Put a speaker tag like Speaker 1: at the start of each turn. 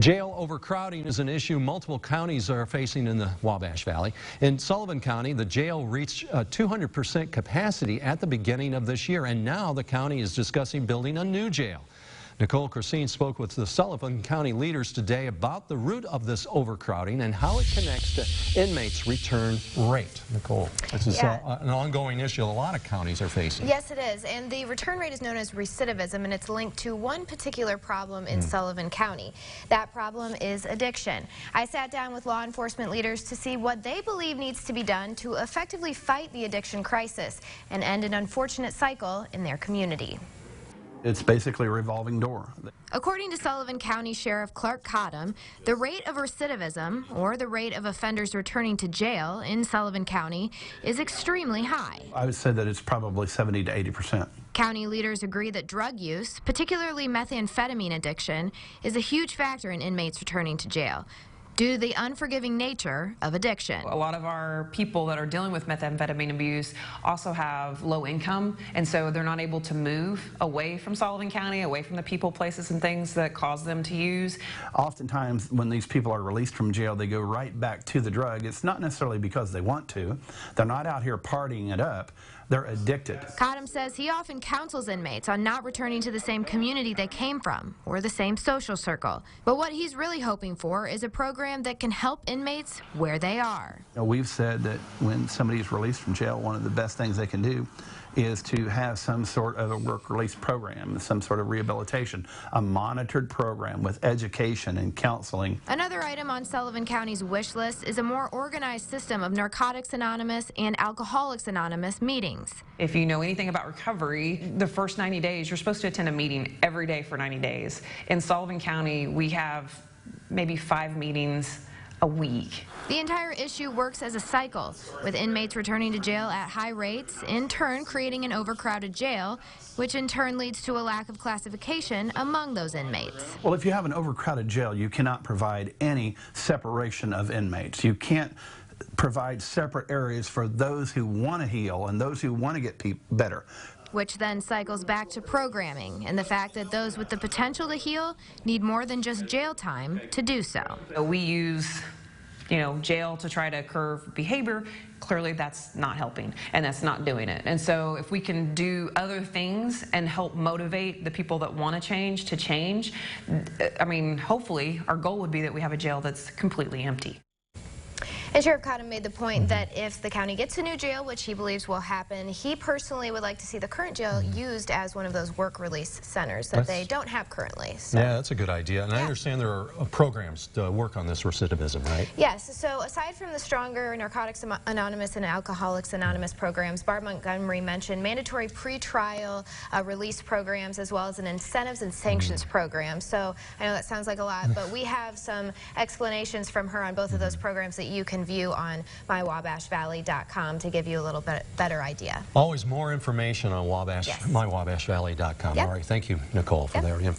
Speaker 1: Jail overcrowding is an issue multiple counties are facing in the Wabash Valley. In Sullivan County, the jail reached 200% capacity at the beginning of this year, and now the county is discussing building a new jail. Nicole Christine spoke with the Sullivan County leaders today about the root of this overcrowding and how it connects to inmates' return rate. Nicole, this is an ongoing issue a lot of counties are facing.
Speaker 2: Yes, it is. And the return rate is known as recidivism, and it's linked to one particular problem in Sullivan County. That problem is addiction. I sat down with law enforcement leaders to see what they believe needs to be done to effectively fight the addiction crisis and end an unfortunate cycle in their community.
Speaker 3: It's basically a revolving door.
Speaker 2: According to Sullivan County Sheriff Clark Cottom, the rate of recidivism, or the rate of offenders returning to jail in Sullivan County, is extremely high.
Speaker 3: I would say that it's probably 70 to 80%.
Speaker 2: County leaders agree that drug use, particularly methamphetamine addiction, is a huge factor in inmates returning to jail, due to the unforgiving nature of addiction.
Speaker 4: A lot of our people that are dealing with methamphetamine abuse also have low income, and so they're not able to move away from Sullivan County, away from the people, places, and things that cause them to use.
Speaker 3: Oftentimes, when these people are released from jail, they go right back to the drug. It's not necessarily because they want to. They're not out here partying it up. They're addicted.
Speaker 2: Cottom says he often counsels inmates on not returning to the same community they came from or the same social circle. But what he's really hoping for is a program that can help inmates where they are.
Speaker 3: We've said that when somebody's released from jail, one of the best things they can do is to have some sort of a work release program, some sort of rehabilitation, a monitored program with education and counseling.
Speaker 2: Another item on Sullivan County's wish list is a more organized system of Narcotics Anonymous and Alcoholics Anonymous meetings.
Speaker 4: If you know anything about recovery, the first 90 days, you're supposed to attend a meeting every day for 90 days. In Sullivan County, we have maybe 5 meetings a week.
Speaker 2: The entire issue works as a cycle, with inmates returning to jail at high rates, in turn creating an overcrowded jail, which in turn leads to a lack of classification among those inmates.
Speaker 3: Well, if you have an overcrowded jail, you cannot provide any separation of inmates. You can't provide separate areas for those who want to heal and those who want to get better.
Speaker 2: Which then cycles back to programming and the fact that those with the potential to heal need more than just jail time to do so.
Speaker 4: We use, jail to try to curb behavior. Clearly that's not helping, and that's not doing it. And so if we can do other things and help motivate the people that want to change, hopefully our goal would be that we have a jail that's completely empty.
Speaker 2: And Sheriff Cottom made the point that if the county gets a new jail, which he believes will happen, he personally would like to see the current jail used as one of those work release centers that they don't have currently. So.
Speaker 1: Yeah, that's a good idea. And I understand there are programs to work on this recidivism, right?
Speaker 2: Yes. So aside from the stronger Narcotics Anonymous and Alcoholics Anonymous programs, Barb Montgomery mentioned mandatory pretrial release programs as well as an incentives and sanctions program. So I know that sounds like a lot, but we have some explanations from her on both of those programs that you can view on mywabashvalley.com to give you a little bit better idea.
Speaker 1: Always more information on mywabashvalley.com.
Speaker 2: Yep.
Speaker 1: All right, thank you, Nicole, for that information.